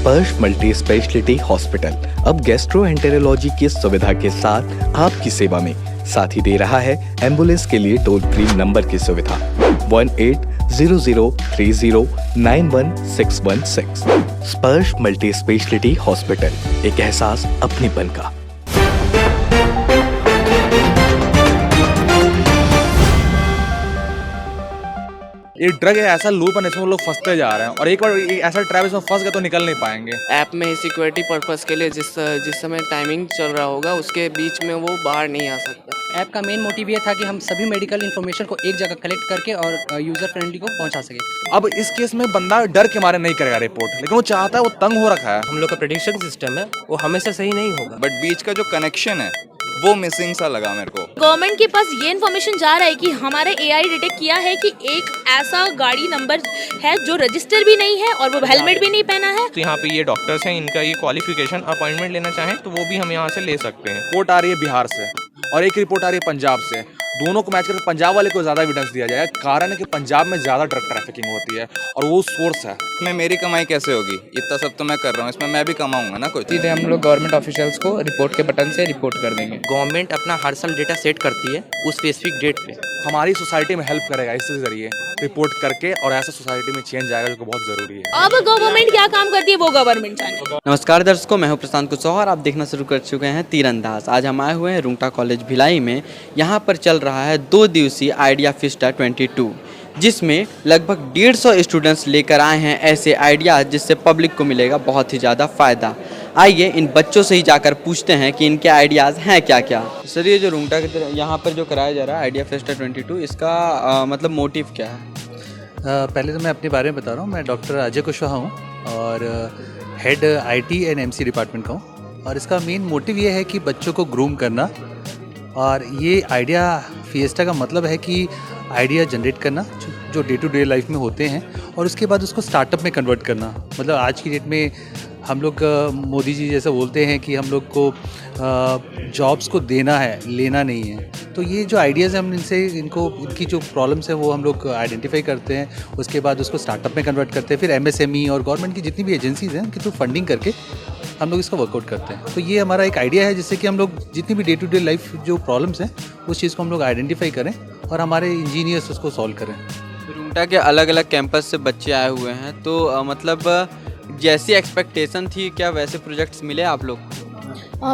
स्पर्श multi speciality hospital अब gastroenterology की सुविधा के साथ आपकी सेवा में, साथ ही दे रहा है एम्बुलेंस के लिए टोल फ्री नंबर की सुविधा 180030911616। स्पर्श मल्टी स्पेशलिटी हॉस्पिटल, एक एहसास अपनेपन का। ये ड्रग है ऐसा लूप है इसमें लोग फंसते जा रहे हैं और एक बार ऐसा ट्रैप इसमें फंस गए तो निकल नहीं पाएंगे। ऐप में सिक्योरिटी पर्पस के लिए जिस समय टाइमिंग चल रहा होगा उसके बीच में वो बाहर नहीं आ सकता। ऐप का मेन मोटिव ये था कि हम सभी मेडिकल इन्फॉर्मेशन को एक जगह कलेक्ट करके और यूज़र फ्रेंडली को पहुंचा सके। अब इस केस में बंदा डर के मारे नहीं करेगा रिपोर्ट, लेकिन वो चाहता है, वो तंग हो रखा है। हम लोग का प्रेडिक्शन सिस्टम है वो हमेशा सही नहीं होगा, बट बीच का जो कनेक्शन है वो मिसिंग सा लगा मेरे को। गवर्नमेंट के पास ये इन्फॉर्मेशन जा रहा है कि हमारे एआई डिटेक्ट किया है कि एक ऐसा गाड़ी नंबर है जो रजिस्टर भी नहीं है और वो हेलमेट भी नहीं पहना है। तो यहाँ पे ये डॉक्टर्स हैं, इनका ये क्वालिफिकेशन अपॉइंटमेंट लेना चाहें तो वो भी हम यहाँ से ले सकते हैं। रिपोर्ट आ रही है बिहार से और एक रिपोर्ट आ रही है पंजाब से, दोनों को मैच करके पंजाब वाले को ज़्यादा एविडेंस दिया जाए। कारण है कि पंजाब में ज़्यादा ड्रग ट्रैफिकिंग होती है और वो सोर्स है। इसमें मेरी कमाई कैसे होगी? इतना सब तो मैं कर रहा हूँ, इसमें मैं भी कमाऊंगा ना कुछ। सीधे हम लोग गवर्नमेंट ऑफिशियल्स को रिपोर्ट के बटन से रिपोर्ट कर देंगे। गवर्नमेंट अपना हर साल डेटा सेट करती है उस स्पेसिफिक डेट पे। हमारी सोसाइटी में हेल्प करेगा इसके जरिए रिपोर्ट करके, और ऐसा सोसाइटी में चेंज आएगा जो कि बहुत ज़रूरी है। अब गवर्नमेंट क्या काम करती है वो गवर्नमेंट जाने। नमस्कार दर्शकों, मैं हूं प्रशांत कुशवाहा और आप देखना शुरू कर चुके हैं तीरंदाज। आज हम आए हुए हैं रुंगटा कॉलेज भिलाई में। यहाँ पर चल रहा है 2 दिवसीय आइडिया फिस्टा 22, जिसमें लगभग 150 स्टूडेंट्स लेकर आए हैं ऐसे आइडियाज़ जिससे पब्लिक को मिलेगा बहुत ही ज़्यादा फ़ायदा। आइए इन बच्चों से ही जाकर पूछते हैं कि इनके आइडियाज़ हैं क्या क्या। सर, ये जो रुंगटा की तरह यहाँ पर जो कराया जा रहा है आइडिया फिस्टा 22, इसका मतलब मोटिव क्या है? पहले तो मैं अपने बारे में बता रहा हूँ। मैं डॉक्टर अजय कुशवाहा हूँ और head IT and MC department का हूँ। और इसका मेन मोटिव ये है कि बच्चों को ग्रूम करना, और ये आइडिया फिएस्टा का मतलब है कि आइडिया जनरेट करना जो डे टू डे लाइफ में होते हैं और उसके बाद उसको स्टार्टअप में कन्वर्ट करना। मतलब आज की डेट में हम लोग मोदी जी जैसा बोलते हैं कि हम लोग को जॉब्स को देना है, लेना नहीं है। तो ये जो आइडियाज़ हैं हम इनकी जो प्रॉब्लम्स हैं वो हम लोग आइडेंटिफाई करते हैं, उसके बाद उसको स्टार्टअप में कन्वर्ट करते हैं। फिर एमएसएमई और गवर्नमेंट की जितनी भी एजेंसीज़ हैं उनके थ्रू फंडिंग करके हम लोग इसको वर्कआउट करते हैं। तो ये हमारा एक आइडिया है जिससे कि हम लोग जितनी भी डे टू डे लाइफ जो प्रॉब्लम्स हैं उस चीज़ को हम लोग आइडेंटिफाई करें और हमारे इंजीनियर्स उसको सॉल्व करें। रुंगटा के अलग अलग कैंपस से बच्चे आए हुए हैं, तो मतलब जैसी एक्सपेक्टेशन थी क्या वैसे प्रोजेक्ट्स मिले आप लोग?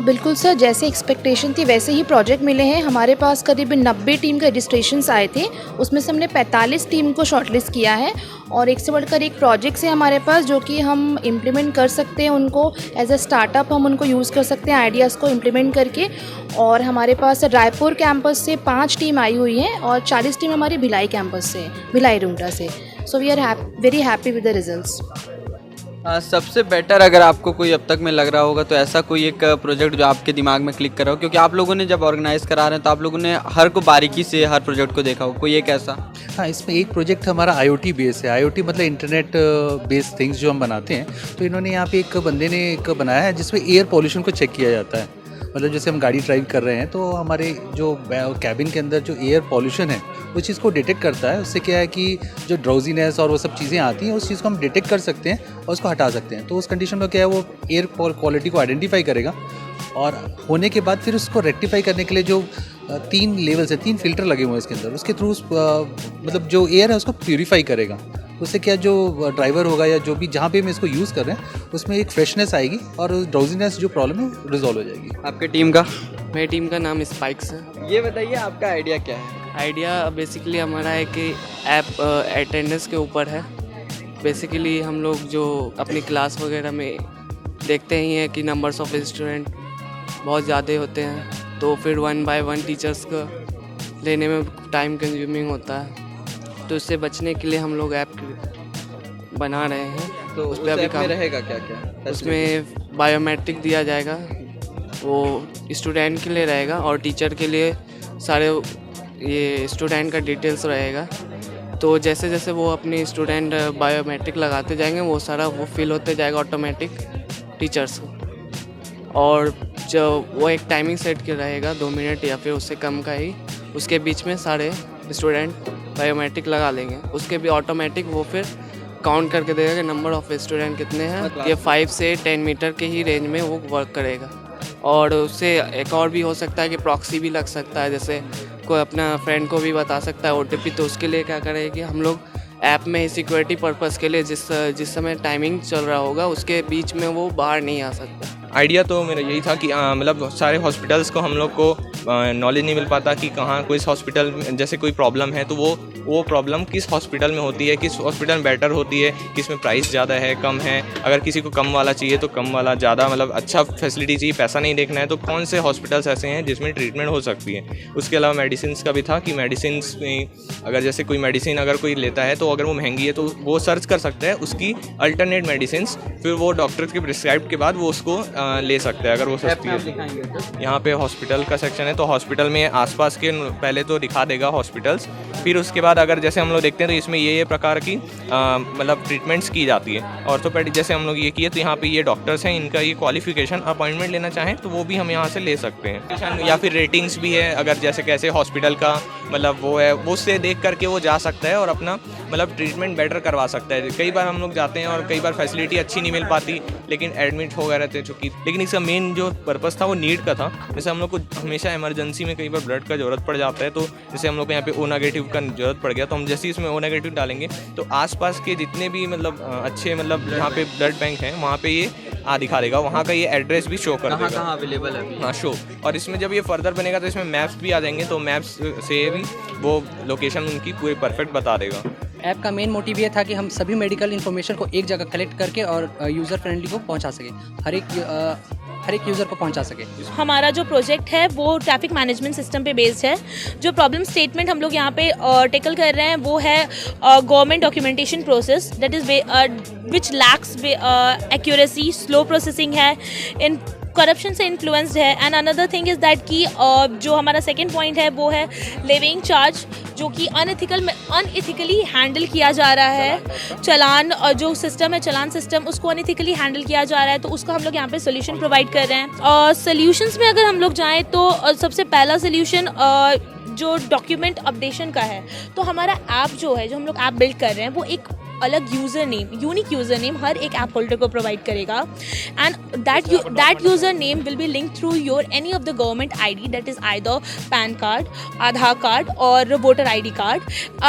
बिल्कुल सर, जैसे एक्सपेक्टेशन थी वैसे ही प्रोजेक्ट मिले हैं। हमारे पास करीब 90 टीम के रजिस्ट्रेशंस आए थे, उसमें से हमने 45 टीम को शॉर्टलिस्ट किया है और एक से बढ़कर एक प्रोजेक्ट्स है हमारे पास जो कि हम इम्प्लीमेंट कर सकते हैं। उनको एज अ स्टार्टअप हम उनको यूज़ कर सकते हैं आइडियाज़ को इम्प्लीमेंट करके। और हमारे पास रायपुर कैंपस से 5 टीम आई हुई हैं और 40 टीम हमारी भिलाई कैंपस से, भिलाई रुंगटा से। So we are very happy with the results. सबसे बेटर अगर आपको कोई अब तक में लग रहा होगा तो ऐसा कोई एक प्रोजेक्ट जो आपके दिमाग में क्लिक कर रहा हो, क्योंकि आप लोगों ने जब ऑर्गेनाइज करा रहे हैं तो आप लोगों ने हर को बारीकी से हर प्रोजेक्ट को देखा हो, कोई एक ऐसा? हाँ, इसमें एक प्रोजेक्ट हमारा IoT बेस है। IoT मतलब इंटरनेट बेस्ड थिंग्स जो हम बनाते हैं। तो इन्होंने यहाँ पे एक बंदे ने एक बनाया है जिसमें एयर पॉल्यूशन को चेक किया जाता है। मतलब जैसे हम गाड़ी ड्राइव कर रहे हैं तो हमारे जो कैबिन के अंदर जो एयर पॉल्यूशन है उस चीज़ को डिटेक्ट करता है। उससे क्या है कि जो ड्राउजीनेस और वो सब चीज़ें आती हैं उस चीज़ को हम डिटेक्ट कर सकते हैं और उसको हटा सकते हैं। तो उस कंडीशन में क्या है, वो एयर क्वालिटी को आइडेंटिफाई करेगा और होने के बाद फिर उसको रेक्टिफाई करने के लिए जो 3 लेवल्स है, 3 फिल्टर लगे हुए हैं इसके अंदर, उसके थ्रू मतलब जो एयर है उसको प्यूरीफाई करेगा। उससे क्या जो ड्राइवर होगा या जो भी जहाँ पे हम इसको यूज़ कर रहे हैं उसमें एक फ्रेशनेस आएगी और ड्राउजीनेस जो प्रॉब्लम है रिजॉल्व हो जाएगी। आपके टीम का? मेरी टीम का नाम स्पाइक्स है। ये बताइए आपका आइडिया क्या है? आइडिया बेसिकली हमारा है कि ऐप अटेंडेंस के ऊपर है। बेसिकली हम लोग जो अपनी क्लास वगैरह में देखते ही हैं कि नंबर्स ऑफ स्टूडेंट बहुत ज़्यादा होते हैं, तो फिर 1 by 1 टीचर्स को लेने में टाइम कंज्यूमिंग होता है। तो इससे बचने के लिए हम लोग ऐप बना रहे हैं। तो उस पर अभी काम रहेगा क्या क्या? उसमें बायोमेट्रिक दिया जाएगा, वो स्टूडेंट के लिए रहेगा और टीचर के लिए सारे ये स्टूडेंट का डिटेल्स रहेगा। तो जैसे जैसे वो अपनी स्टूडेंट बायोमेट्रिक लगाते जाएंगे वो सारा वो फिल होते जाएगा ऑटोमेटिक टीचर्स को। और जो वो एक टाइमिंग सेट के रहेगा 2 मिनट या फिर उससे कम का ही, उसके बीच में सारे स्टूडेंट बायोमेट्रिक लगा लेंगे। उसके भी ऑटोमेटिक वो फिर काउंट करके देगा कि नंबर ऑफ स्टूडेंट कितने हैं। ये 5 से 10 मीटर के ही रेंज में वो वर्क करेगा। और उससे एक और भी हो सकता है कि प्रॉक्सी भी लग सकता है, जैसे कोई अपना फ्रेंड को भी बता सकता है OTP। तो उसके लिए क्या करें कि हम लोग ऐप में ही सिक्योरिटी पर्पस के लिए जिस समय टाइमिंग चल रहा होगा उसके बीच में वो बाहर नहीं आ सकता। आइडिया तो मेरा यही था कि मतलब सारे हॉस्पिटल्स को हम लोग को नॉलेज नहीं मिल पाता कि कहाँ कोई हॉस्पिटल जैसे कोई प्रॉब्लम है तो वो प्रॉब्लम किस हॉस्पिटल में होती है, किस हॉस्पिटल में बेटर होती है, किस में प्राइस ज़्यादा है कम है। अगर किसी को कम वाला चाहिए तो कम वाला, ज़्यादा मतलब अच्छा फैसिलिटी चाहिए, पैसा नहीं देखना है तो कौन से हॉस्पिटल्स ऐसे हैं जिसमें ट्रीटमेंट हो सकती है। उसके अलावा मेडिसिन का भी था कि मेडिसिन में अगर जैसे कोई मेडिसिन अगर कोई लेता है तो अगर वो महंगी है तो वो सर्च कर सकता है उसकी अल्टरनेट मेडिसिन, फिर वो डॉक्टर के प्रिस्क्राइब के बाद वो उसको ले सकते हैं अगर वो सस्ती है। यहाँ पे हॉस्पिटल का सेक्शन है तो हॉस्पिटल में आसपास के पहले तो दिखा देगा हॉस्पिटल्स, फिर उसके बाद अगर जैसे हम लोग देखते हैं तो इसमें ये प्रकार की मतलब ट्रीटमेंट्स की जाती है। ऑर्थोपेडिक जैसे हम लोग ये किए तो यहाँ पे ये डॉक्टर्स हैं, इनका ये क्वालिफिकेशन अपॉइंटमेंट लेना चाहें तो वो भी हम यहाँ से ले सकते हैं। या फिर रेटिंग्स भी है, अगर जैसे कैसे हॉस्पिटल का मतलब वो है वो उससे देख करके वो जा सकता है और अपना मतलब ट्रीटमेंट बेटर करवा सकता है। कई बार हम लोग जाते हैं और कई बार फैसिलिटी अच्छी नहीं मिल पाती लेकिन एडमिट हो गए रहते हैं चूँकि। लेकिन इसका मेन जो पर्पस था वो नीड का था। जैसे हम लोग को हमेशा इमरजेंसी में कई बार ब्लड का ज़रूरत पड़ जाता है, तो जैसे हम लोग को यहाँ पे O नेगेटिव का ज़रूरत पड़ गया तो हम जैसे इसमें O नेगेटिव डालेंगे तो आसपास के जितने भी मतलब अच्छे मतलब जहाँ पे ब्लड बैंक हैं वहाँ पे ये दिखा देगा, वहाँ का ये एड्रेस भी शो कर देगा कहाँ अवेलेबल है। हाँ शो। और इसमें जब ये फर्दर बनेगा तो इसमें मैप्स भी आ जाएंगे तो मैप्स से भी वो लोकेशन उनकी पूरी परफेक्ट बता देगा। ऐप का मेन मोटिव ये था कि हम सभी मेडिकल इन्फॉर्मेशन को एक जगह कलेक्ट करके और यूज़र फ्रेंडली को पहुंचा सके, हर एक यूज़र को पहुंचा सके। हमारा जो प्रोजेक्ट है वो ट्रैफिक मैनेजमेंट सिस्टम पे बेस्ड है। जो प्रॉब्लम स्टेटमेंट हम लोग यहाँ पे टेकल कर रहे हैं वो है government documentation process that is which lakhs accuracy, slow processing है, इन करप्शन से इन्फ्लुएंस्ड है। And another thing is that कि जो हमारा सेकेंड पॉइंट है वो है लेविंग चार्ज, जो कि अनइथिकली हैंडल किया जा रहा है। चालान जो सिस्टम है, चालान सिस्टम, उसको अनइथिकली हैंडल किया जा रहा है, तो उसका हम लोग यहाँ पे सोल्यूशन प्रोवाइड कर रहे हैं। सोल्यूशंस में अगर हम लोग जाएँ तो सबसे पहला सोल्यूशन जो डॉक्यूमेंट अपडेशन का है, तो हमारा ऐप जो है, जो हम लोग ऐप बिल्ड कर रहे हैं वो एक अलग user name, unique user name हर एक ऐप होल्डर को प्रोवाइड करेगा। And that user name will be link through your any of the government ID, that is either PAN card, Aadhaar card और वोटर ID कार्ड,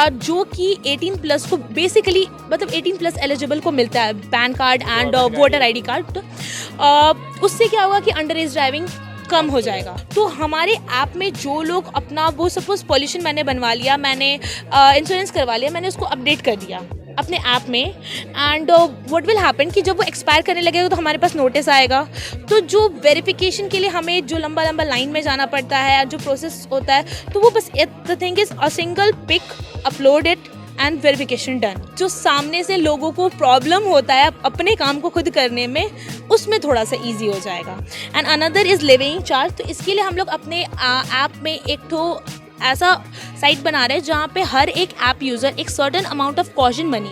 जो कि 18+ को basically मतलब 18+ eligible को मिलता है, pan card and voter ID card. उससे क्या होगा कि अंडर एज ड्राइविंग कम हो जाएगा। तो हमारे ऐप में जो लोग अपना वो सपोज पॉल्यूशन मैंने बनवा लिया, मैंने इंश्योरेंस करवा लिया, मैंने उसको अपडेट कर दिया अपने ऐप में, एंड व्हाट विल हैपन कि जब वो एक्सपायर करने लगेगा तो हमारे पास नोटिस आएगा। तो जो वेरिफिकेशन के लिए हमें जो लंबा लंबा लाइन में जाना पड़ता है, जो प्रोसेस होता है, तो वो बस the thing is a single pic, upload it and verification done. जो सामने से लोगों को प्रॉब्लम होता है अपने काम को खुद करने में, उसमें थोड़ा सा इजी हो जाएगा। And another is living charge. तो इसके लिए हम लोग अपने ऐप में एक तो ऐसा साइट बना रहे हैं जहाँ पे हर एक ऐप यूज़र एक certain amount of caution money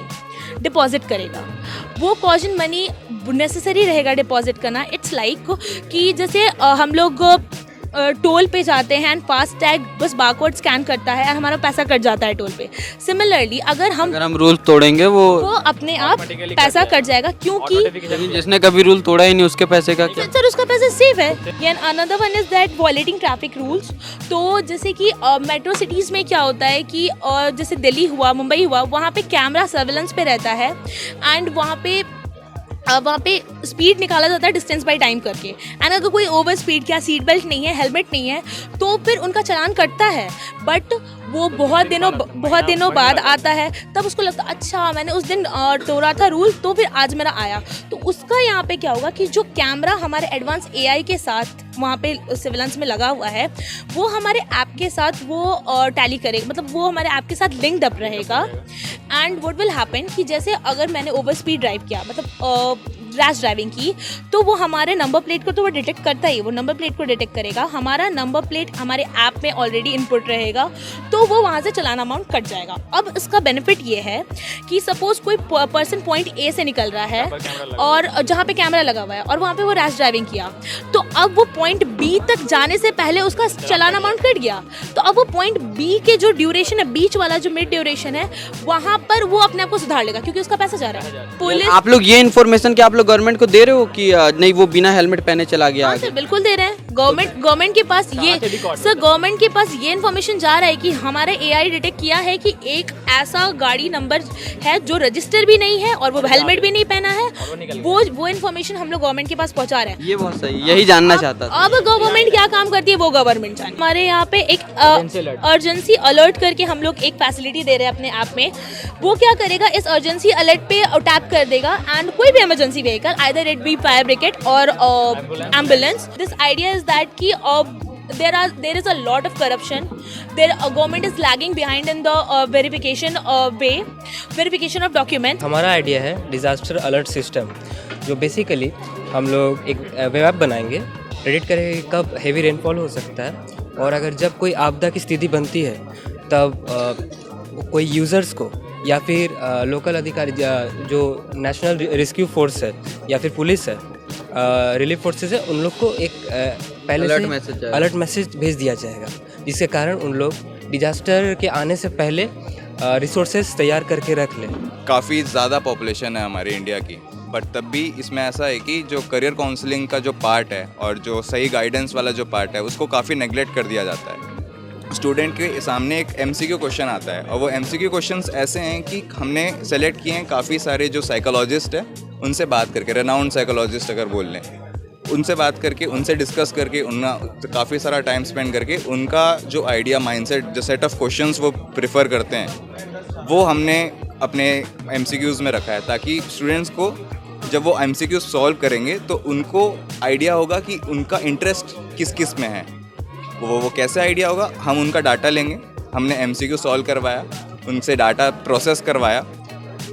deposit करेगा। वो कॉशन मनी नेसेसरी रहेगा डिपॉजिट करना। इट्स लाइक कि जैसे हम लोग टोल पे जाते हैं एंड फास्ट टैग बस बारकोड स्कैन करता है और हमारा पैसा कट जाता है टोल पे। सिमिलरली अगर हम रूल तोड़ेंगे वो अपने आप पैसा कट जाएगा, क्योंकि जिसने कभी रूल तोड़ा ही नहीं उसके पैसे का क्या? सर उसका पैसा सेफ है। And another one is that violating traffic rules. तो जैसे कि मेट्रो सिटीज़ में क्या होता है कि जैसे दिल्ली हुआ, मुंबई हुआ, वहाँ पे कैमरा सर्वेलेंस पे रहता है एंड वहाँ पे स्पीड निकाला जाता है डिस्टेंस बाय टाइम करके। एंड अगर कोई ओवर स्पीड, क्या सीट बेल्ट नहीं है, हेलमेट नहीं है, तो फिर उनका चालान कटता है। बट वो बहुत दिनों बाद आता है, तब उसको लगता है अच्छा मैंने उस दिन तोड़ा था रूल तो फिर आज मेरा आया। तो उसका यहाँ पे क्या होगा कि जो कैमरा हमारे एडवांस AI के साथ वहाँ पे सर्विलांस में लगा हुआ है, वो हमारे ऐप के साथ वो टैली करेगा, मतलब वो हमारे ऐप के साथ लिंक्ड अप रहेगा। एंड व्हाट विल हैपन कि जैसे अगर मैंने ओवर स्पीड ड्राइव किया, मतलब रैश ड्राइविंग की, तो वो हमारे नंबर प्लेट को तो वो डिटेक्ट करता ही, वो नंबर प्लेट को डिटेक्ट करेगा, हमारा नंबर प्लेट हमारे ऐप में ऑलरेडी इनपुट रहेगा, तो वो वहाँ से चालान अमाउंट कट जाएगा। अब इसका बेनिफिट ये है कि सपोज कोई पर्सन पॉइंट ए से निकल रहा है और जहाँ पे कैमरा लगा हुआ है और वहाँ पे वो रैश ड्राइविंग किया, तो अब वो पॉइंट बी तक जाने से पहले उसका चालान अमाउंट कट गया, तो अब वो पॉइंट बी के जो ड्यूरेशन है, बीच वाला जो मिड ड्यूरेशन है, वहाँ पर वो अपने आप को सुधार लेगा क्योंकि उसका पैसा जा रहा है। पुलिस आप लोग ये इन्फॉर्मेशन क्या आप लोग गवर्नमेंट को दे रहे हो कि नहीं वो बिना हेलमेट पहने चला गया? हाँ सर, बिल्कुल दे रहे हैं। गवर्नमेंट के पास ये सर, गवर्नमेंट के पास ये इन्फॉर्मेशन जा रहा है कि हमारे एआई डिटेक्ट किया है कि एक ऐसा गाड़ी नंबर है जो रजिस्टर भी नहीं है और वो हेलमेट भी नहीं पहना है, वो इन्फॉर्मेशन हम लोग गवर्नमेंट के पास पहुंचा रहे हैं। ये बहुत सही, यही जानना चाहता था। अब गवर्नमेंट क्या काम करती है वो गवर्नमेंट जाने। हमारे यहाँ पे एक अर्जेंसी अलर्ट करके हम लोग एक फैसिलिटी दे रहे हैं अपने ऐप में। वो क्या करेगा, इस अर्जेंसी अलर्ट पे टैप कर देगा एंड कोई भी emergency vehicle, either it be fire brigade और ambulance. This idea is that कि there is a lot of corruption. Government is lagging behind in the verification of documents. हमारा idea है disaster alert system, जो basically हम लोग एक web app बनाएंगे, predict करेंगे कब हेवी रेनफॉल हो सकता है, और अगर जब कोई आपदा की स्थिति बनती है तब कोई यूज़र्स को या फिर लोकल अधिकारी जो नेशनल रेस्क्यू फोर्स है या फिर पुलिस है, रिलीफ फोर्सेस है, उन लोग को एक पहले से अलर्ट मैसेज भेज दिया जाएगा, जिसके कारण उन लोग डिजास्टर के आने से पहले रिसोर्सेज तैयार करके रख लें। काफ़ी ज़्यादा पॉपुलेशन है हमारे इंडिया की, बट तब भी इसमें ऐसा है कि जो करियर काउंसलिंग का जो पार्ट है और जो सही गाइडेंस वाला जो पार्ट है उसको काफ़ी नेगलेक्ट कर दिया जाता है। स्टूडेंट के सामने एक MCQ क्वेश्चन आता है और वो MCQ क्वेश्चंस ऐसे हैं कि हमने सेलेक्ट किए हैं काफ़ी सारे जो साइकोलॉजिस्ट हैं उनसे बात करके, रेनाउंड साइकोलॉजिस्ट अगर बोल लें, उनसे बात करके, उनसे डिस्कस करके, उनका काफ़ी सारा टाइम स्पेंड करके उनका जो आइडिया, माइंडसेट, जो सेट ऑफ क्वेश्चंस वो प्रेफर करते हैं वो हमने अपने MCQs में रखा है, ताकि स्टूडेंट्स को जब वो MCQ सॉल्व करेंगे तो उनको आइडिया होगा कि उनका इंटरेस्ट किस किस में है। वो कैसे आइडिया होगा, हम उनका डाटा लेंगे, हमने MCQ सॉल्व करवाया, उनसे डाटा प्रोसेस करवाया,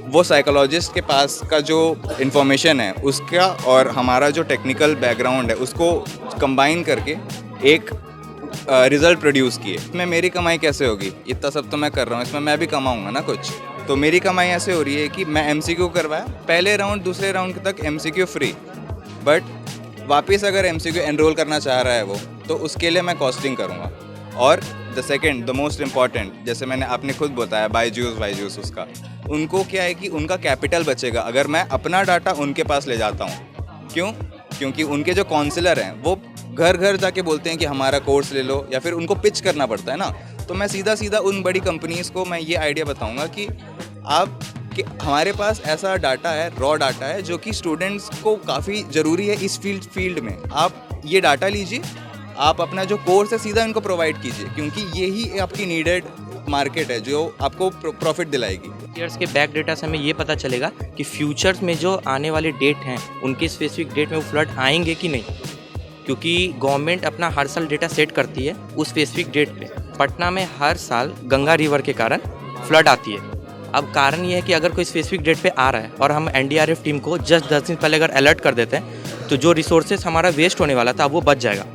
वो साइकोलॉजिस्ट के पास का जो इन्फॉर्मेशन है उसका और हमारा जो टेक्निकल बैकग्राउंड है उसको कंबाइन करके एक रिज़ल्ट प्रोड्यूस किए। इसमें मेरी कमाई कैसे होगी? इतना सब तो मैं कर रहा हूँ, इसमें मैं भी कमाऊँगा ना कुछ। तो मेरी कमाई ऐसे हो रही है कि मैं MCQ करवाया, पहले राउंड दूसरे राउंड तक MCQ फ्री, बट वापस अगर MCQ एनरोल करना चाह रहा है वो, तो उसके लिए मैं कॉस्टिंग करूँगा। और the second, the most important, जैसे मैंने आपने खुद बताया बायजूस उसका, उनको क्या है कि उनका कैपिटल बचेगा अगर मैं अपना डाटा उनके पास ले जाता हूँ। क्यों? क्योंकि उनके जो काउंसलर हैं वो घर घर जाके बोलते हैं कि हमारा कोर्स ले लो, या फिर उनको पिच करना पड़ता है ना। तो मैं सीधा उन बड़ी कंपनीज़ को मैं ये आइडिया बताऊँगा कि कि हमारे पास ऐसा डाटा है, रॉ डाटा है, जो कि स्टूडेंट्स को काफ़ी ज़रूरी है इस फील्ड में। आप ये डाटा लीजिए, आप अपना जो कोर्स है सीधा इनको प्रोवाइड कीजिए, क्योंकि यही आपकी नीडेड मार्केट है जो आपको प्रॉफिट दिलाएगी। ईयर्स के बैक डेटा से हमें ये पता चलेगा कि फ्यूचर्स में जो आने वाले डेट हैं उनके स्पेसिफिक डेट में वो फ्लड आएंगे कि नहीं, क्योंकि गवर्नमेंट अपना हर साल डेटा सेट करती है उस स्पेसिफिक डेट पे। पटना में हर साल गंगा रिवर के कारण फ्लड आती है। अब कारण ये है कि अगर कोई स्पेसिफिक डेट पे आ रहा है और हम NDRF टीम को जस्ट 10 दिन पहले अगर अलर्ट कर देते हैं तो जो रिसोर्सेज हमारा वेस्ट होने वाला था वो बच जाएगा।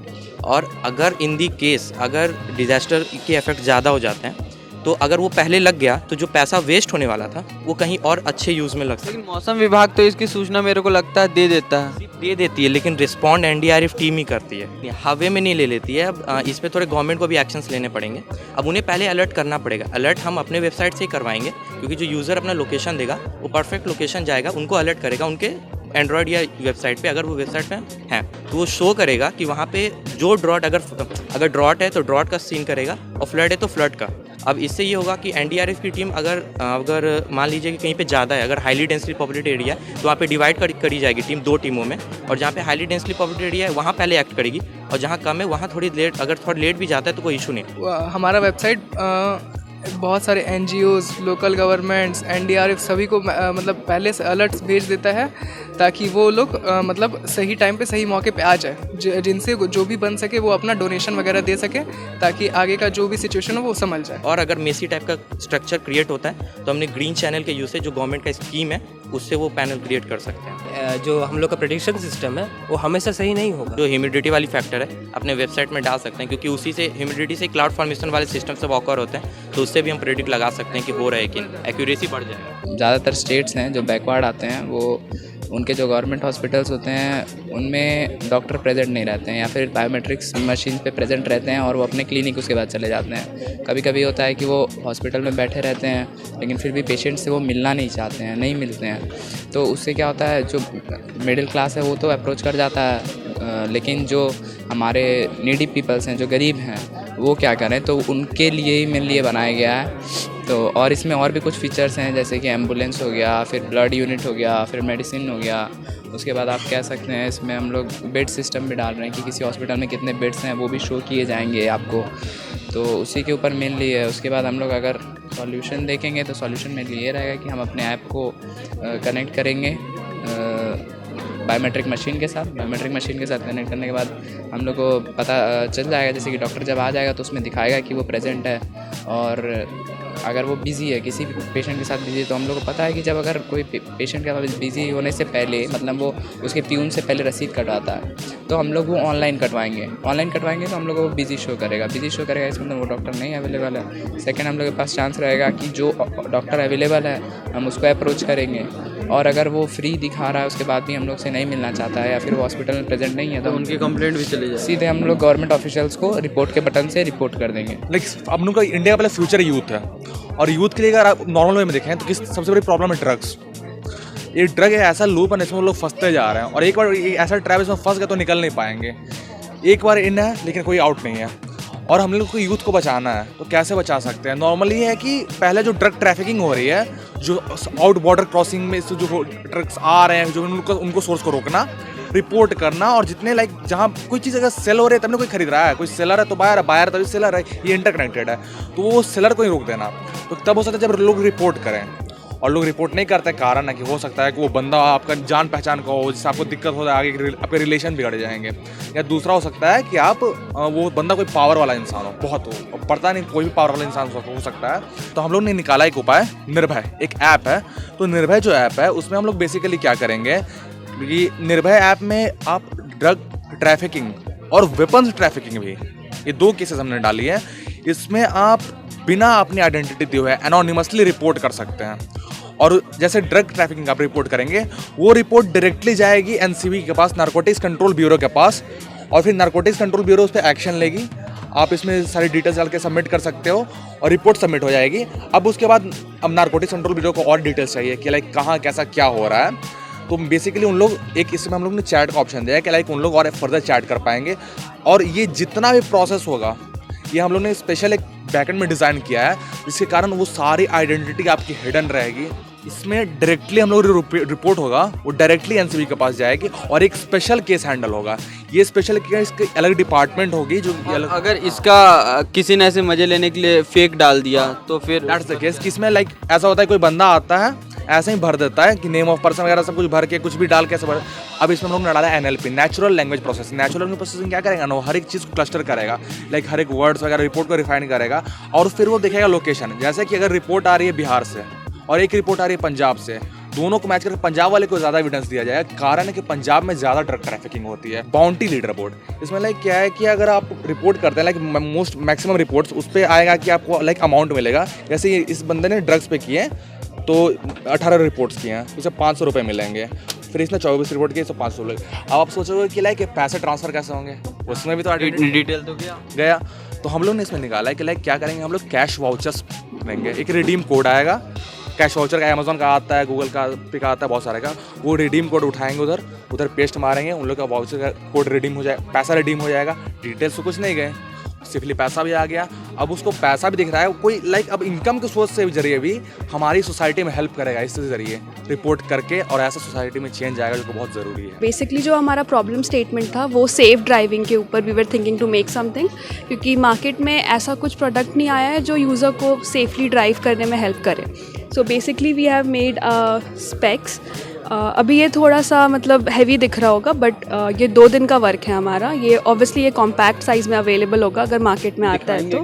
और अगर इन दी केस अगर डिज़ास्टर के इफेक्ट ज़्यादा हो जाते हैं तो अगर वो पहले लग गया तो जो पैसा वेस्ट होने वाला था वो कहीं और अच्छे यूज़ में लग सकता है। लेकिन मौसम विभाग तो इसकी सूचना मेरे को लगता है दे देती है, लेकिन रिस्पॉन्ड NDRF टीम ही करती है, हवे में नहीं ले लेती है। अब इस पर थोड़े गवर्नमेंट को भी एक्शंस लेने पड़ेंगे। अब उन्हें पहले अलर्ट करना पड़ेगा। अलर्ट हम अपने वेबसाइट से ही करवाएंगे, क्योंकि जो यूज़र अपना लोकेशन देगा वो परफेक्ट लोकेशन जाएगा, उनको अलर्ट करेगा उनके एंड्रॉयड या वेबसाइट पे। अगर वो वेबसाइट पे है तो वो शो करेगा कि वहाँ पे जो ड्रॉट, अगर ड्रॉट है तो ड्रॉट का सीन करेगा और फ्लड है तो फ्लड का। अब इससे ये होगा कि NDRF की टीम अगर मान लीजिए कि कहीं पे ज़्यादा है, अगर हाईली डेंसली पॉपुलेटेड एरिया है तो वहाँ पे डिवाइड करी जाएगी टीम 2 टीमों में, और जहाँ पे हाईली डेंसली पॉपुलेटेड एरिया है वहाँ पहले एक्ट करेगी, और जहाँ कम है वहाँ थोड़ी लेट, अगर थोड़ा लेट भी जाता है तो कोई इशू नहीं। हमारा वेबसाइट बहुत सारे NGOs, लोकल गवर्नमेंट्स, NDRF सभी को मतलब पहले से अलर्ट्स भेज देता है, ताकि वो लोग मतलब सही टाइम पे सही मौके पे आ जाए, जिनसे जो भी बन सके वो अपना डोनेशन वगैरह दे सके, ताकि आगे का जो भी सिचुएशन हो वो समझ जाए। और अगर मेसी टाइप का स्ट्रक्चर क्रिएट होता है तो हमने ग्रीन चैनल के यूज से, जो गवर्नमेंट का स्कीम है उससे वो पैनल क्रिएट कर सकते हैं। जो हम लोग का प्रेडिक्शन सिस्टम है वो हमेशा सही नहीं होगा। जो ह्यूमिडिटी वाली फैक्टर है अपने वेबसाइट में डाल सकते हैं, क्योंकि उसी से ह्यूमिडिटी से क्लाउड फॉर्मेशन वाले सिस्टम से वॉकर होते हैं, तो उससे भी हम प्रेडिक्ट लगा सकते हैं कि हो रहा है कि एक्यूरेसी बढ़ जाएगा। ज़्यादातर स्टेट्स हैं जो बैकवर्ड आते हैं, वो उनके जो गवर्नमेंट हॉस्पिटल्स होते हैं उनमें डॉक्टर प्रेजेंट नहीं रहते हैं, या फिर बायोमेट्रिक्स मशीन पे प्रेजेंट रहते हैं और वो अपने क्लिनिक उसके बाद चले जाते हैं। कभी कभी होता है कि वो हॉस्पिटल में बैठे रहते हैं लेकिन फिर भी पेशेंट से वो मिलना नहीं चाहते हैं, नहीं मिलते हैं। तो उससे क्या होता है, जो मिडिल क्लास है वो तो अप्रोच कर जाता है, लेकिन जो हमारे नीडी पीपल्स हैं, जो गरीब हैं, वो क्या करें, तो उनके लिए ही मेरे लिए बनाया गया है। तो और इसमें और भी कुछ फीचर्स हैं, जैसे कि एम्बुलेंस हो गया, फिर ब्लड यूनिट हो गया, फिर मेडिसिन हो गया। उसके बाद आप कह सकते हैं इसमें हम लोग बेड सिस्टम भी डाल रहे हैं कि किसी हॉस्पिटल में कितने बेड्स हैं वो भी शो किए जाएंगे आपको, तो उसी के ऊपर मेनली है। उसके बाद हम लोग अगर सॉल्यूशन देखेंगे तो सॉल्यूशन में ये रहेगा कि हम अपने ऐप को कनेक्ट करेंगे बायोमेट्रिक मशीन के साथ। बायोमेट्रिक मशीन के साथ कनेक्ट करने के बाद हम लोग को पता चल जाएगा, जैसे कि डॉक्टर जब आ जाएगा तो उसमें दिखाएगा कि वो प्रेजेंट है, और अगर वो बिज़ी है, किसी भी पेशेंट के साथ बिज़ी है, तो हम लोग को पता है कि जब अगर कोई पेशेंट का बिज़ी होने से पहले, मतलब वो उसके प्यून से पहले रसीद कटवाता है, तो हम लोग वो ऑनलाइन कटवाएंगे तो हम लोग को बिज़ी शो करेगा। इस मतलब वो डॉक्टर नहीं अवेलेबल है। सेकंड, हम लोग के पास चांस रहेगा कि जो डॉक्टर अवेलेबल है हम उसको अप्रोच करेंगे, और अगर वो फ्री दिखा रहा है उसके बाद भी हम लोग से नहीं मिलना चाहता है, या फिर वो हॉस्पिटल में प्रेजेंट नहीं है, तो उनकी कंप्लेंट भी चली जाए, सीधे हम लोग गवर्नमेंट ऑफिशियल्स को रिपोर्ट के बटन से रिपोर्ट कर देंगे। लेकिन हम लोग का इंडिया का पहले फ्यूचर यूथ है, और यूथ के लिए अगर आप नॉर्मल वे में देखें तो सबसे बड़ी प्रॉब्लम है ड्रग्स। ये ड्रग है ऐसा लूप है इसमें लोग फंसते जा रहे हैं, और एक बार ऐसा ट्रैप इसमें फंस गए तो निकल नहीं पाएंगे। एक बार इन है लेकिन कोई आउट नहीं है, और हम लोग को यूथ को बचाना है, तो कैसे बचा सकते हैं? नॉर्मली है कि पहले जो ड्रग ट्रैफिकिंग हो रही है, जो आउट बॉर्डर क्रॉसिंग में जो ड्रग्स आ रहे हैं, जो उनको सोर्स को रोकना, रिपोर्ट करना, और जितने लाइक जहाँ कोई चीज़ अगर सेल हो रही है तब कोई खरीद रहा है, कोई सेलर है तो बायर है, बायर तभी सेलर है, ये इंटरकनेक्टेड है, तो वो सेलर को ही रोक देना। तो तब हो सकता है जब लोग रिपोर्ट करें, और लोग रिपोर्ट नहीं करते, कारण है कि हो सकता है कि वो बंदा आपका जान पहचान का हो, जिससे आपको दिक्कत हो जाए, आगे आपके रिलेशन बिगड़ जाएंगे, या दूसरा हो सकता है कि आप वो बंदा कोई पावर वाला इंसान हो, बहुत हो, पता नहीं कोई भी पावर वाला इंसान हो सकता है। तो हम लोग ने निकाला एक उपाय, निर्भय एक ऐप है। तो निर्भय जो ऐप है उसमें हम लोग बेसिकली क्या करेंगे कि निर्भय ऐप में आप ड्रग ट्रैफिकिंग और वेपन्स ट्रैफिकिंग भी, ये 2 केसेस हमने डाली है। इसमें आप बिना अपनी आइडेंटिटी दिए हुए एनोनिमसली रिपोर्ट कर सकते हैं, और जैसे ड्रग ट्रैफिकिंग आप रिपोर्ट करेंगे वो रिपोर्ट डायरेक्टली जाएगी एनसीबी के पास, नारकोटिक्स कंट्रोल ब्यूरो के पास, और फिर नारकोटिक्स कंट्रोल ब्यूरो उस पर एक्शन लेगी। आप इसमें सारी डिटेल्स डाल के सबमिट कर सकते हो और रिपोर्ट सबमिट हो जाएगी। अब उसके बाद अब नारकोटिक्स कंट्रोल ब्यूरो को और डिटेल्स चाहिए कि लाइक कहाँ कैसा क्या हो रहा है, तो बेसिकली उन लोग एक इसमें हम लोग ने चैट का ऑप्शन दिया है कि लाइक उन लोग और फर्दर चैट कर पाएंगे। और ये जितना भी प्रोसेस होगा ये हम लोग ने स्पेशल एक बैकएंड में डिज़ाइन किया है, जिसके कारण वो सारी आइडेंटिटी आपकी हिडन रहेगी। इसमें डायरेक्टली हम लोग रिपोर्ट होगा, वो डायरेक्टली एनसीबी के पास जाएगी, और एक स्पेशल केस हैंडल होगा। ये स्पेशल केस की अलग डिपार्टमेंट होगी जो अलग। अगर इसका किसी ने ऐसे मजे लेने के लिए फेक डाल दिया तो फिर दैट्स द केस। किसमें लाइक ऐसा होता है कोई बंदा आता है ऐसे ही भर देता है कि नेम ऑफ पर्सन वगैरह सब कुछ भर के कुछ भी डाल के ऐसे भर। अब इसमें हम लोग ने डाला है NLP, natural language processing. Natural language processing क्या करेगा ना, वो हर एक चीज़ को क्लस्टर करेगा, लाइक हर एक वर्ड्स वगैरह रिपोर्ट को रिफाइन करेगा, और फिर वो देखेगा लोकेशन। जैसे कि अगर रिपोर्ट आ रही है बिहार से और एक रिपोर्ट आ रही है पंजाब से, दोनों को मैच करके पंजाब वाले को ज़्यादा एविडेंस दिया जाएगा। कारण है कि पंजाब में ज़्यादा ड्रग ट्रैफिकिंग होती है। बाउंटी लीडर बोर्ड इसमें लाइक क्या है कि अगर आप रिपोर्ट करते हैं लाइक मोस्ट मैक्सिमम रिपोर्ट्स, उस पर आएगा कि आपको लाइक अमाउंट मिलेगा। जैसे इस बंदे ने ड्रग्स पे किए तो 18 रिपोर्ट्स किए हैं, उसे 500 रुपये मिलेंगे। फिर इसने 24 रिपोर्ट किए तो 500 रुपये। अब आप सोचोगे कि लाइक पैसे ट्रांसफ़र कैसे होंगे, उसमें भी तो डिटेल तो गया। तो हम लोग ने इसमें निकाला है कि लाइक क्या करेंगे, हम लोग कैश वाउचर्स देंगे। एक रिडीम कोड आएगा, कैश वाउचर का अमेजोन का आता है, गूगल का पे का आता है, बहुत सारे का। वो रिडीम कोड उठाएंगे, उधर पेस्ट मारेंगे, उन लोग का वाउचर का कोड रिडीम हो जाए, पैसा रिडीम हो जाएगा। डिटेल्स तो कुछ नहीं गए, सिर्फ पैसा भी आ गया। अब उसको पैसा भी दिख रहा है, कोई लाइक अब इनकम के सोर्स से जरिए भी हमारी सोसाइटी में हेल्प करेगा। इसके जरिए रिपोर्ट करके और ऐसा सोसाइटी में चेंज आएगा, जो बहुत ज़रूरी है। बेसिकली जो हमारा प्रॉब्लम स्टेटमेंट था वो सेफ ड्राइविंग के ऊपर we were thinking to make something, क्योंकि मार्केट में ऐसा कुछ प्रोडक्ट नहीं आया है जो यूज़र को सेफली ड्राइव करने में हेल्प करे। So basically we have made specs. अभी ये थोड़ा सा मतलब हैवी दिख रहा होगा, बट ये 2 दिन का वर्क है हमारा। ये ऑब्वियसली ये कॉम्पैक्ट साइज़ में अवेलेबल होगा अगर मार्केट में आता है तो।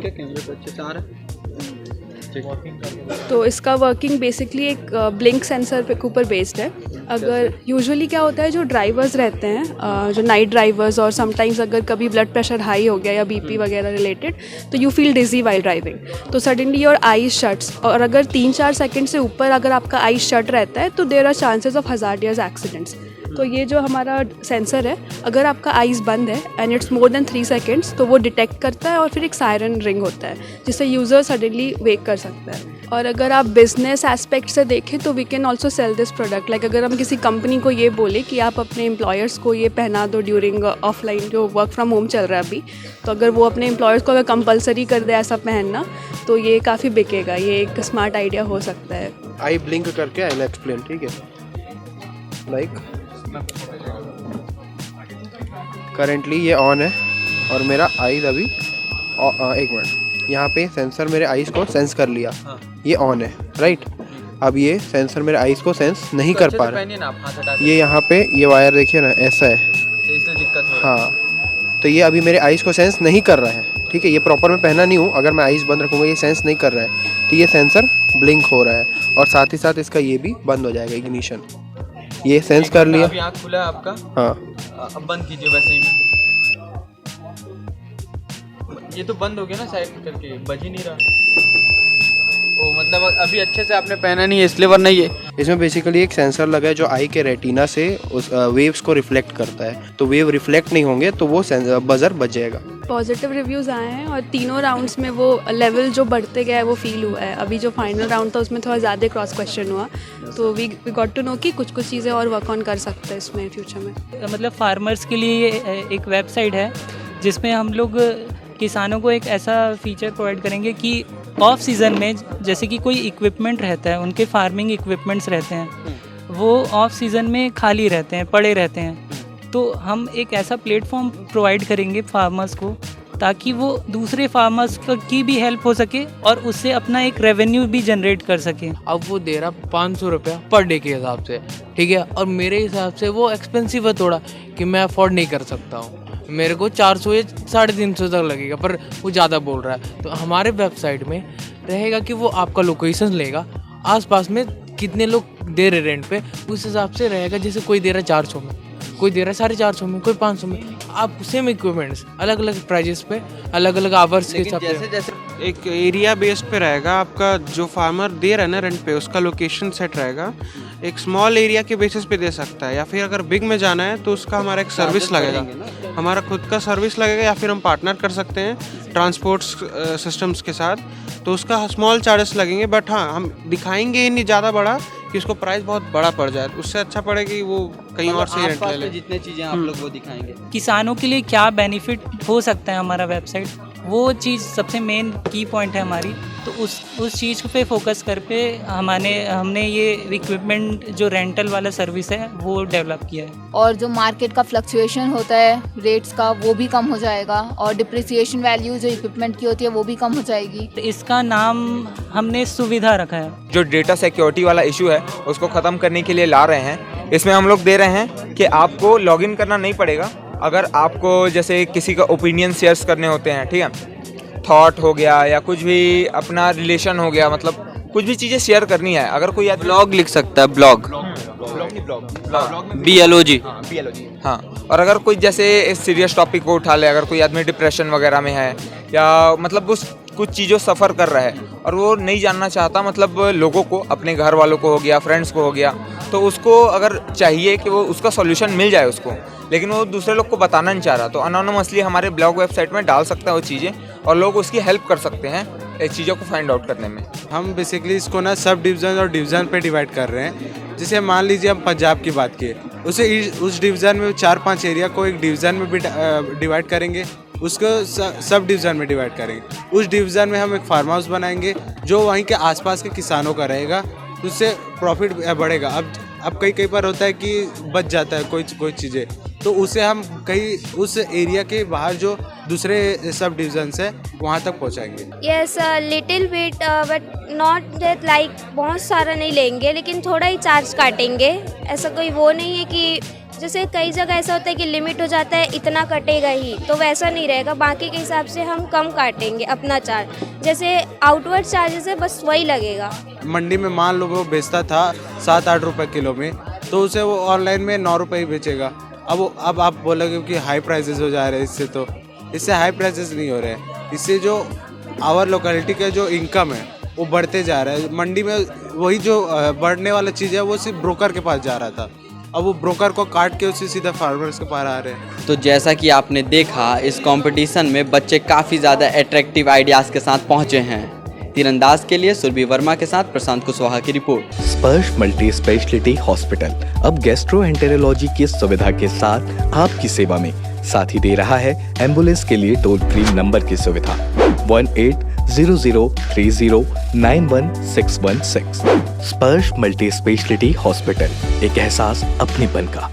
डायग्नोस्टिक? तो इसका वर्किंग बेसिकली एक ब्लिंक सेंसर के ऊपर बेस्ड है। अगर यूजुअली क्या होता है, जो ड्राइवर्स रहते हैं, जो नाइट ड्राइवर्स, और समटाइम्स अगर कभी ब्लड प्रेशर हाई हो गया या बीपी वगैरह रिलेटेड, तो you feel dizzy while driving, तो सडनली योर आईज शट्स, और अगर 3-4 सेकंड से ऊपर अगर आपका आईज शट रहता है तो there are chances of hazardous accidents. तो ये जो हमारा सेंसर है, अगर आपका आइज़ बंद है and it's more than 3 seconds, तो वो डिटेक्ट करता है और फिर एक सायरन रिंग होता है जिससे यूज़र सडनली वेक कर सकता है। और अगर आप बिजनेस एस्पेक्ट से देखें तो we can also sell this product. Like अगर हम किसी कंपनी को ये बोले कि आप अपने एम्प्लॉयर्स को ये पहना दो ड्यूरिंग ऑफलाइन जो वर्क फ्रॉम होम चल रहा है अभी, तो अगर वो अपने एम्प्लॉयर्स को अगर कंपलसरी कर दे ऐसा पहनना, तो ये काफ़ी बिकेगा। ये एक स्मार्ट आइडिया हो सकता है। आई ब्लिंक करके आई विल एक्सप्लेन, ठीक है। लाइक करेंटली ये ऑन है और मेरा आईज अभी 1 मिनट, यहाँ पे सेंसर मेरे आईज को सेंस कर लिया, ये ऑन है, राइट। अब ये सेंसर मेरे आईज को सेंस नहीं कर पा रहा, ये यहाँ पे ये वायर देखिए ना, ऐसा है, इससे दिक्कत हो रही है। हाँ, तो ये अभी मेरे आईज को सेंस नहीं कर रहा है, ठीक है। ये प्रॉपर मैं पहना नहीं हूँ, अगर मैं आईज बंद रखूँगा ये सेंस नहीं कर रहा है, तो ये सेंसर ब्लिंक हो रहा है और साथ ही साथ इसका ये भी बंद हो जाएगा, इग्निशन। ये सेंस कर लिया। अभी आँख खुला है आपका? हाँ, अब बंद कीजिए वैसे ही। ये तो बंद हो गया ना साइड करके, बज ही नहीं रहा। ओ, मतलब अभी अच्छे से आपने पहना नहीं है इसलिए, वरना ये इसमें बेसिकली एक सेंसर लगा है जो आई के रेटिना से उस वेव्स को रिफ्लेक्ट करता है, तो वेव रिफ्लेक्ट नहीं होंगे तो वो बजर बच जाएगा। पॉजिटिव रिव्यूज़ आए हैं और तीनों राउंड्स में वो लेवल जो बढ़ते गया है वो फील हुआ है। अभी जो फाइनल राउंड था उसमें थोड़ा ज़्यादा क्रॉस क्वेश्चन हुआ, तो वी गॉट टू नो कि कुछ चीज़ें और वर्क ऑन कर सकते हैं इसमें फ्यूचर में। मतलब फार्मर्स के लिए ये एक वेबसाइट है जिसमें हम लोग किसानों को एक ऐसा फीचर प्रोवाइड करेंगे कि ऑफ सीज़न में जैसे कि कोई इक्विपमेंट रहता है, उनके फार्मिंग इक्विपमेंट्स रहते हैं, वो ऑफ सीज़न में खाली रहते हैं, पड़े रहते हैं, तो हम एक ऐसा प्लेटफॉर्म प्रोवाइड करेंगे फार्मर्स को ताकि वो दूसरे फार्मर्स की भी हेल्प हो सके और उससे अपना एक रेवेन्यू भी जनरेट कर सके। अब वो दे रहा 500 रुपया पर डे के हिसाब से, ठीक है, और मेरे हिसाब से वो एक्सपेंसिव है थोड़ा, कि मैं अफोर्ड नहीं कर सकता हूँ, मेरे को 400 या 350 तक लगेगा, पर वो ज़्यादा बोल रहा है। तो हमारे वेबसाइट में रहेगा कि वो आपका लोकेशन लेगा, आसपास में कितने लोग दे रहे रेंट पे, उस हिसाब से रहेगा। जैसे कोई दे रहा है 400 में, कोई दे रहा है 450 में, कोई 500 में, आप सेम इक्विपमेंट्स अलग अलग प्राइजेस पे, अलग अलग आवर्स के हिसाब से। जैसे जैसे एक एरिया बेस्ड पे रहेगा, आपका जो फार्मर दे रहा है ना रेंट पे, उसका लोकेशन सेट रहेगा। एक स्मॉल एरिया के बेसिस पे दे सकता है, या फिर अगर बिग में जाना है तो उसका हमारा एक सर्विस लगेगा, हमारा खुद का सर्विस लगेगा, या फिर हम पार्टनर कर सकते हैं ट्रांसपोर्ट सिस्टम्स के साथ, तो उसका स्मॉल चार्जेस लगेंगे। बट हाँ, हम दिखाएंगे नहीं ज़्यादा बड़ा कि उसको प्राइस बहुत बड़ा पड़ जाए, उससे अच्छा पड़े कि वो कहीं और से रेंट ले ले। जितने चीज़ें आप लोग वो दिखाएंगे, किसानों के लिए क्या बेनिफिट हो सकता है हमारा वेबसाइट, वो चीज़ सबसे मेन की पॉइंट है हमारी। तो उस चीज़ पे फोकस करके हमने ये इक्विपमेंट जो रेंटल वाला सर्विस है वो डेवलप किया है। और जो मार्केट का फ्लक्चुएशन होता है रेट्स का, वो भी कम हो जाएगा, और डिप्रिसिएशन वैल्यू जो इक्विपमेंट की होती है वो भी कम हो जाएगी। तो इसका नाम हमने सुविधा रखा है। जो डेटा सिक्योरिटी वाला इशू है उसको ख़त्म करने के लिए ला रहे हैं। इसमें हम लोग दे रहे हैं कि आपको लॉगिन करना नहीं पड़ेगा। अगर आपको जैसे किसी का ओपिनियन शेयर्स करने होते हैं, ठीक है, थॉट हो गया या कुछ भी अपना रिलेशन हो गया, मतलब कुछ भी चीज़ें शेयर करनी है, अगर कोई ब्लॉग लिख सकता है, ब्लॉग BLOG, हाँ। और अगर कोई जैसे सीरियस टॉपिक को उठा ले, अगर कोई आदमी डिप्रेशन वगैरह में है या मतलब उस कुछ चीज़ों सफ़र कर रहा है और वो नहीं जानना चाहता, मतलब लोगों को, अपने घर वालों को हो गया, फ्रेंड्स को हो गया, तो उसको अगर चाहिए कि वो उसका सॉल्यूशन मिल जाए उसको, लेकिन वो दूसरे लोग को बताना नहीं चाह रहा, तो अनोनिमसली हमारे ब्लॉग वेबसाइट में डाल सकता है वो चीज़ें और लोग उसकी हेल्प कर सकते हैं चीज़ों को फाइंड आउट करने में। हम बेसिकली इसको ना सब डिवीज़न और डिवीज़न पे डिवाइड कर रहे हैं। जैसे मान लीजिए हम पंजाब की बात किए, उस डिवीज़न में 4-5 एरिया को एक डिवीज़न में भी डिवाइड करेंगे, उसको सब डिवीज़न में डिवाइड करेंगे। उस डिवीज़न में हम एक फार्म हाउस बनाएंगे जो वहीं के आसपास के किसानों का रहेगा, उससे प्रॉफिट बढ़ेगा। अब कई बार होता है कि बच जाता है कोई चीज़ें, तो उसे हम कहीं उस एरिया के बाहर जो दूसरे सब डिविजन्स है वहाँ तक पहुँचाएंगे। Yes, little bit, but not that like बहुत सारा नहीं लेंगे, लेकिन थोड़ा ही चार्ज काटेंगे। ऐसा कोई वो नहीं है कि जैसे कई जगह ऐसा होता है कि लिमिट हो जाता है इतना कटेगा ही, तो वैसा नहीं रहेगा, बाकी के हिसाब से हम कम काटेंगे अपना चार्ज, जैसे आउटवर्ड चार्जेस है बस वही लगेगा। मंडी में मान लो वो बेचता था 7-8 रुपए किलो में, तो उसे वो ऑनलाइन में 9 रुपये ही बेचेगा। अब आप बोलोगे कि हाई प्राइसेस हो जा रहे हैं, इससे हाई प्राइसेस नहीं हो रहे हैं, इससे जो आवर लोकेलिटी का जो इनकम है वो बढ़ते जा रहा है। मंडी में वही जो बढ़ने वाला चीज़ है वो सिर्फ ब्रोकर के पास जा रहा था, अब वो ब्रोकर को काट के उसे सीधा फार्मर्स के पास आ रहे हैं। तो जैसा कि आपने देखा, इस कंपटीशन में बच्चे काफ़ी ज़्यादा अट्रैक्टिव आइडियाज़ के साथ पहुंचे हैं। तीरंदाज के लिए सुरभि वर्मा के साथ प्रशांत कुशवाहा की रिपोर्ट। स्पर्श मल्टी स्पेशलिटी हॉस्पिटल अब गैस्ट्रोएंटेरोलॉजी की सुविधा के साथ आपकी सेवा में, साथ ही दे रहा है एम्बुलेंस के लिए टोल फ्री नंबर की सुविधा 180030911616। स्पर्श मल्टी स्पेशलिटी हॉस्पिटल, एक एहसास अपनेपन का।